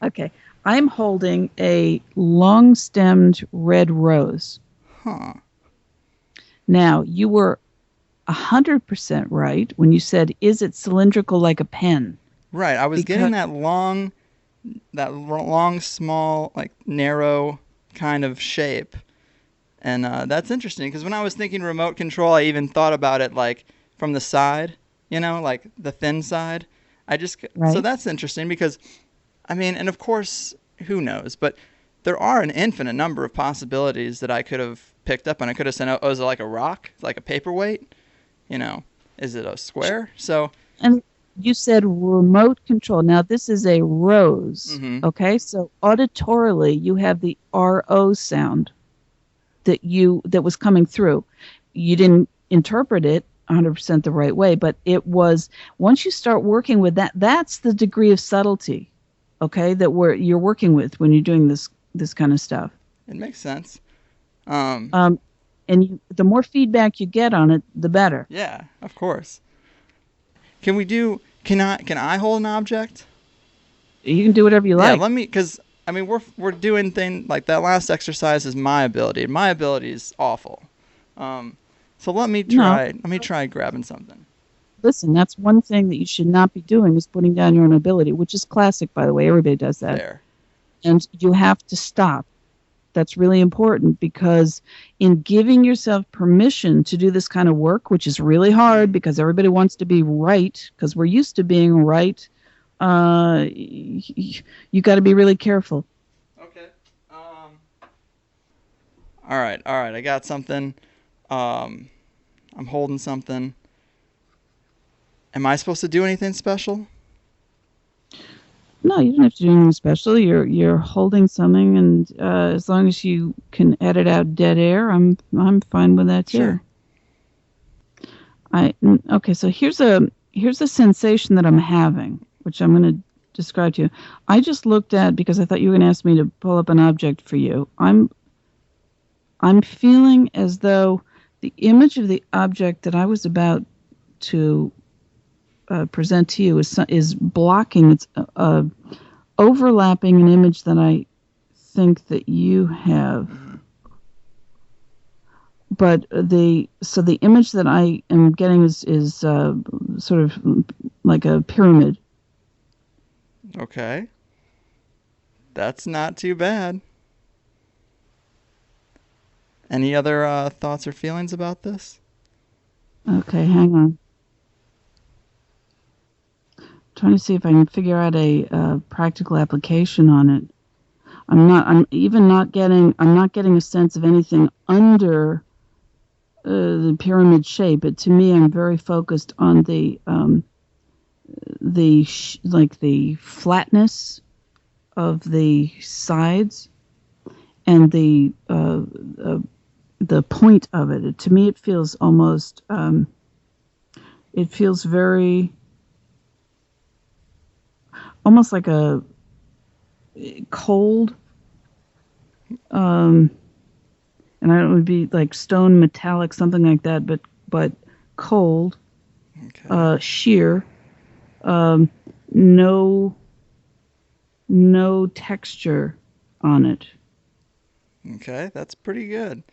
S4: Okay. I'm holding a long-stemmed red rose. Now, you were 100% right when you said, is it cylindrical like a pen?
S3: Right. I was getting that long, small, like narrow kind of shape. And that's interesting, because when I was thinking remote control, I even thought about it like from the side, like the thin side.
S4: Right.
S3: So that's interesting, because, I mean, and of course, who knows? But there are an infinite number of possibilities that I could have picked up, and I could have said, oh, is it like a rock? Like a paperweight? Is it a square? So.
S4: And you said remote control. Now, this is a rose. Okay? So auditorily, you have the RO sound that was coming through. You didn't interpret it 100% the right way, but it was, once you start working with that, that's the degree of subtlety, okay, that you're working with when you're doing this kind of stuff.
S3: It makes sense.
S4: And the more feedback you get on it, the better.
S3: Yeah, of course. Can I hold an object?
S4: You can do whatever you like.
S3: Yeah, because I mean we're doing things like that. Last exercise is my ability, and my ability is awful. So let me try.
S4: No.
S3: Let me try grabbing something.
S4: Listen, that's one thing that you should not be doing is putting down your own ability, which is classic, by the way. Everybody does that.
S3: There.
S4: And you have to stop. That's really important, because in giving yourself permission to do this kind of work, which is really hard because everybody wants to be right, because we're used to being right, you got to be really careful.
S3: Okay. All right. I got something. I'm holding something. Am I supposed to do anything special?
S4: No, you don't have to do anything special. You're holding something, and as long as you can edit out dead air, I'm fine with that too.
S3: Sure.
S4: Okay, so here's a sensation that I'm having, which I'm going to describe to you. I just looked at, because I thought you were going to ask me to pull up an object for you. I'm feeling as though the image of the object that I was about to present to you is blocking. It's overlapping an image that I think that you have. But the image that I am getting is sort of like a pyramid.
S3: Okay. That's not too bad. Any other thoughts or feelings about this?
S4: Okay, hang on. Trying to see if I can figure out a practical application on it. I'm not getting a sense of anything under the pyramid shape. But to me, I'm very focused on the flatness of the sides and the point of it. To me, it feels almost it feels very almost like a cold, and it would be like stone metallic, something like that, but cold,
S3: Okay.
S4: sheer, no texture on it.
S3: Okay, that's pretty good.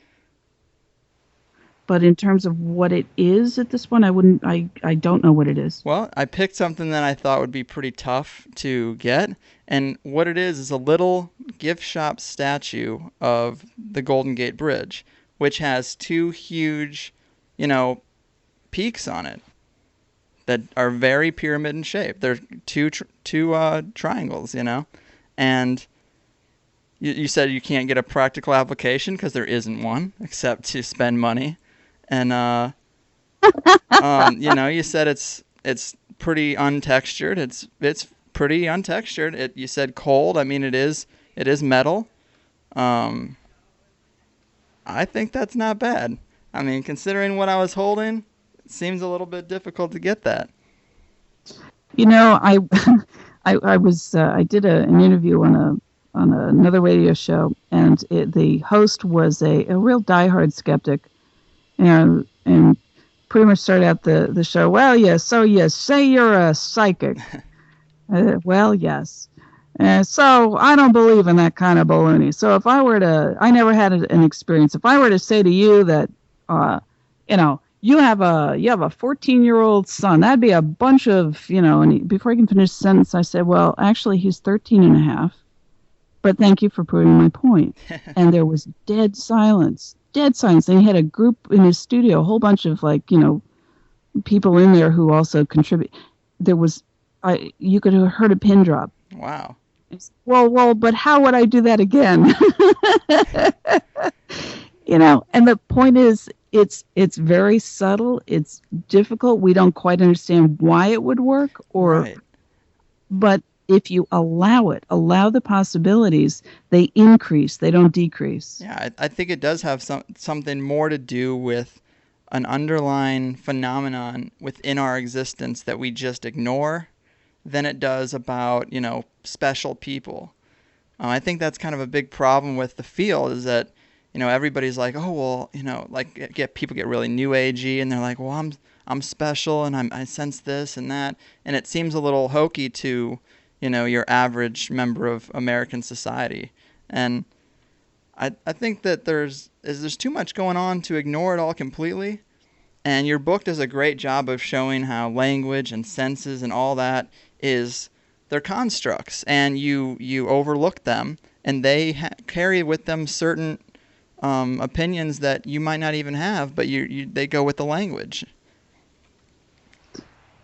S4: But in terms of what it is at this point, I don't know what it is.
S3: Well, I picked something that I thought would be pretty tough to get, and what it is a little gift shop statue of the Golden Gate Bridge, which has two huge, peaks on it that are very pyramid in shape. They're two triangles, and you said you can't get a practical application because there isn't one except to spend money. And you said it's pretty untextured. It's pretty untextured. You said cold. I mean, it is metal. I think that's not bad. I mean, considering what I was holding, it seems a little bit difficult to get that.
S4: I did an interview on another radio show, and the host was a real diehard skeptic. And pretty much started out the show, well, yes, so you say you're a psychic. Well, yes. So I don't believe in that kind of baloney. So if I were to, I never had an experience. If I were to say to you that, you have a 14-year-old son, that'd be a bunch of, and before I can finish the sentence, I said, well, actually, he's 13 and a half. But thank you for proving my point. And there was dead silence. And he had a group in his studio, a whole bunch of people in there who also contribute. There was, you could have heard a pin drop.
S3: Wow.
S4: Well, but how would I do that again? And the point is, it's very subtle. It's difficult. We don't quite understand why it would work,
S3: Right.
S4: But if you allow the possibilities, they increase, they don't decrease.
S3: Yeah, I think it does have something more to do with an underlying phenomenon within our existence that we just ignore than it does about, special people. I think that's kind of a big problem with the field, is that, everybody's like, oh well, like people get really new agey, and they're like, well, I'm special, and I sense this and that, and it seems a little hokey to, your average member of American society, and I think that there's too much going on to ignore it all completely. And your book does a great job of showing how language and senses and all that they're constructs, and you overlook them, and they carry with them certain opinions that you might not even have, but they go with the language.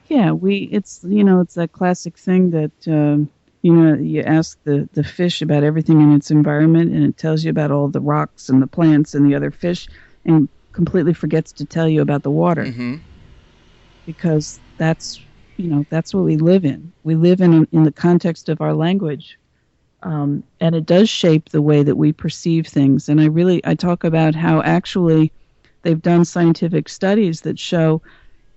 S4: Yeah, it's that classic thing that you ask the fish about everything in its environment, and it tells you about all the rocks and the plants and the other fish, and completely forgets to tell you about the water.
S3: Mm-hmm.
S4: Because that's what we live in. We live in the context of our language, and it does shape the way that we perceive things. And I talk about how actually they've done scientific studies that show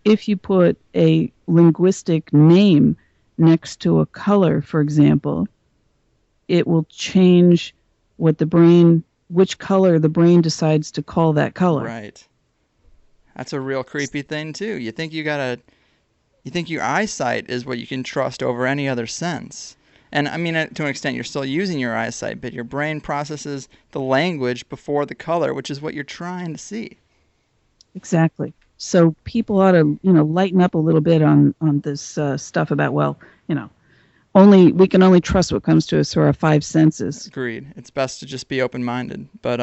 S4: if you put a linguistic name next to a color, for example, it will change which color the brain decides to call that color.
S3: Right. That's a real creepy thing too. You think your eyesight is what you can trust over any other sense. And I mean, to an extent, you're still using your eyesight, but your brain processes the language before the color, which is what you're trying to see.
S4: Exactly. So people ought to, lighten up a little bit on this stuff about, we can only trust what comes to us through our five senses.
S3: Agreed. It's best to just be open-minded. But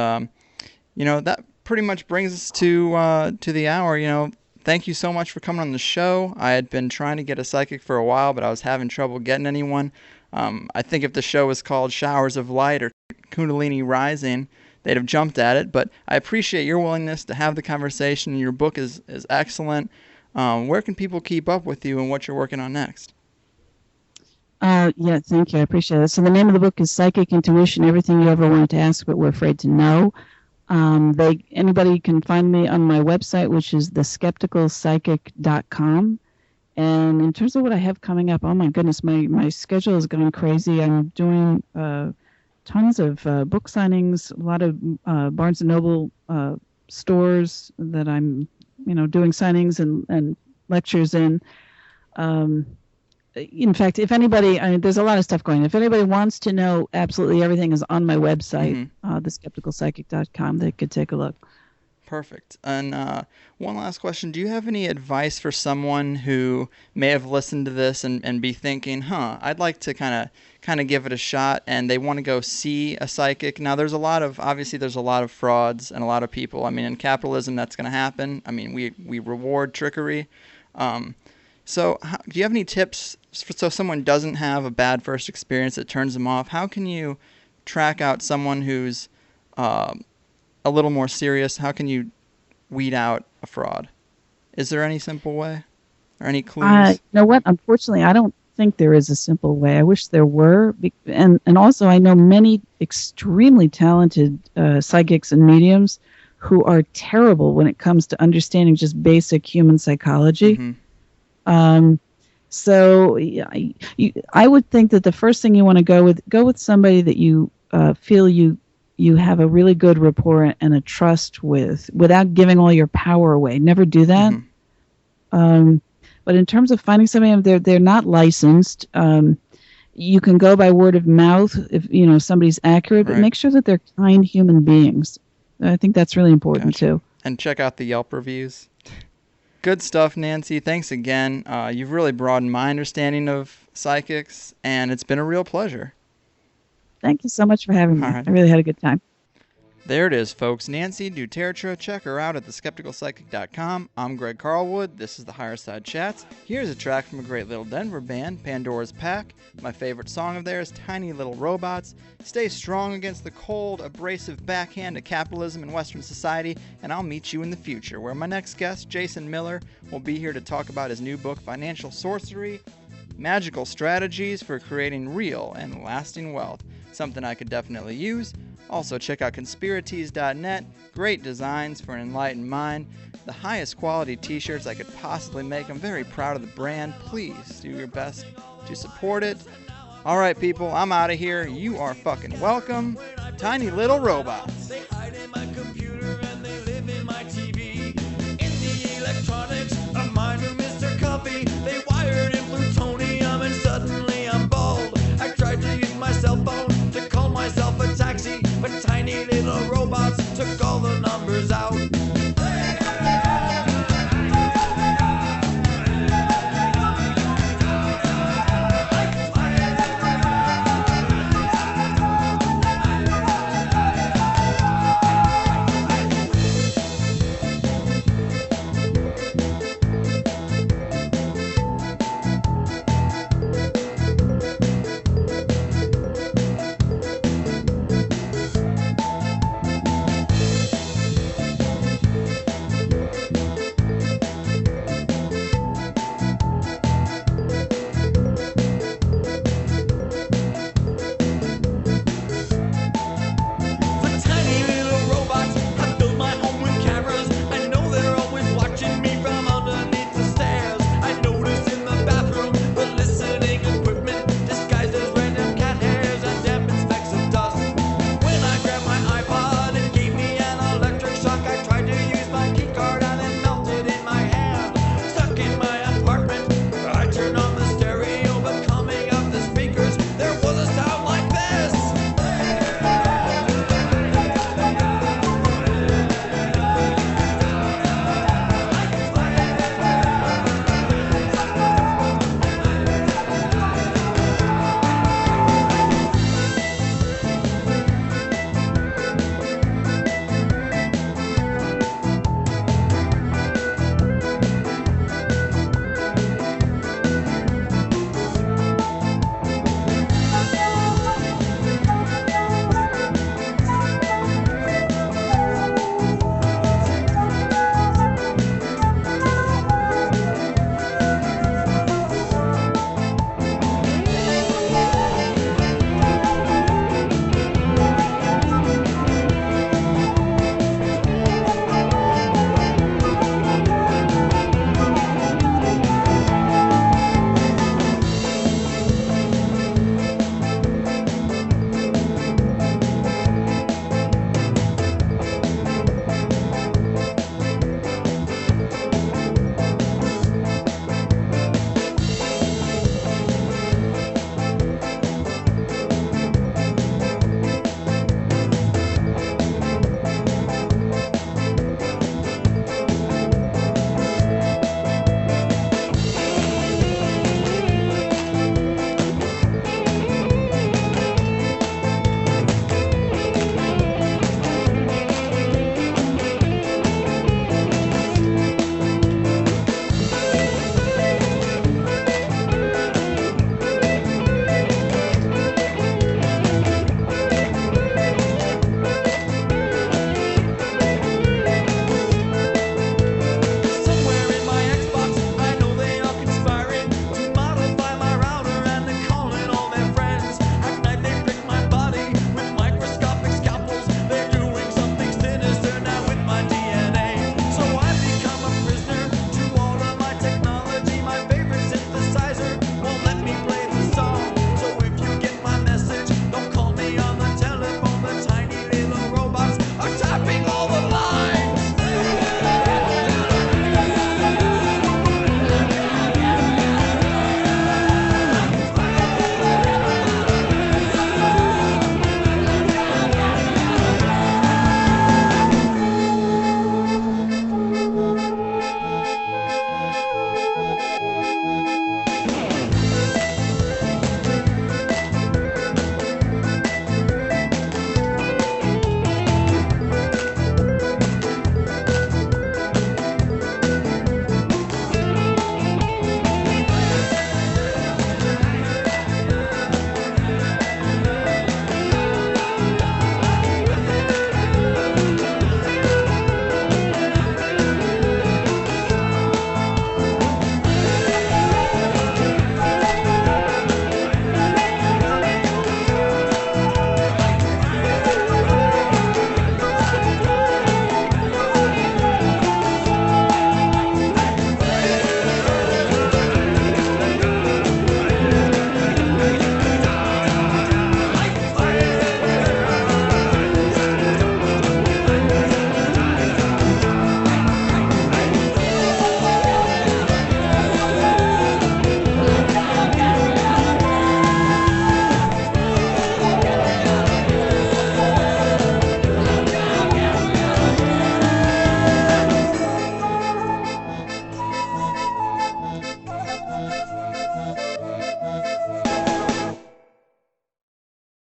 S3: that pretty much brings us to the hour. Thank you so much for coming on the show. I had been trying to get a psychic for a while, but I was having trouble getting anyone. I think if the show was called Showers of Light or Kundalini Rising, they'd have jumped at it. But I appreciate your willingness to have the conversation. Your book is excellent. Where can people keep up with you and what you're working on next?
S4: Yeah, thank you. I appreciate it. So the name of the book is Psychic Intuition, Everything You Ever Wanted to Ask But Were Afraid to Know. Anybody can find me on my website, which is theskepticalpsychic.com. And in terms of what I have coming up, oh my goodness, my schedule is going crazy. I'm doing tons of book signings, a lot of Barnes & Noble stores that I'm, doing signings and lectures in. In fact, if anybody, there's a lot of stuff going on. If anybody wants to know absolutely everything is on my website, theskepticalpsychic.com, they could take a look.
S3: Perfect. And one last question. Do you have any advice for someone who may have listened to this and be thinking, I'd like to kind of give it a shot, and they want to go see a psychic? Now, obviously there's a lot of frauds and a lot of people. I mean, in capitalism, that's going to happen. I mean, we reward trickery. So do you have any tips so someone doesn't have a bad first experience that turns them off? How can you track out someone who's a little more serious? How can you weed out a fraud? Is there any simple way or any clues?
S4: You know what? Unfortunately, I don't think there is a simple way. I wish there were. And also, I know many extremely talented psychics and mediums who are terrible when it comes to understanding just basic human psychology.
S3: Mm-hmm.
S4: So I would think that the first thing you want to go with somebody that you feel you have a really good rapport and a trust with, without giving all your power away. Never do that. Mm-hmm. But in terms of finding somebody, they're not licensed. You can go by word of mouth if somebody's accurate, but make sure that they're kind human beings. I think that's really important too.
S3: And check out the Yelp reviews. Good stuff, Nancy. Thanks again. You've really broadened my understanding of psychics, and it's been a real pleasure.
S4: Thank you so much for having me. Right. I really had a good time.
S3: There it is, folks. Nancy Tertre. Check her out at theskepticalpsychic.com. I'm Greg Carlwood. This is the Higherside Chats. Here's a track from a great little Denver band, Pandora's Pack. My favorite song of theirs, Tiny Little Robots. Stay strong against the cold, abrasive backhand of capitalism in Western society, and I'll meet you in the future, where my next guest, Jason Miller, will be here to talk about his new book, Financial Sorcery, Magical Strategies for Creating Real and Lasting Wealth. Something I could definitely use. Also, check out conspiracies.net. Great designs for an enlightened mind. The highest quality t-shirts I could possibly make. I'm very proud of the brand. Please do your best to support it. All right, people, I'm out of here. You are fucking welcome. Tiny Little Robots.
S5: robots took all the numbers out.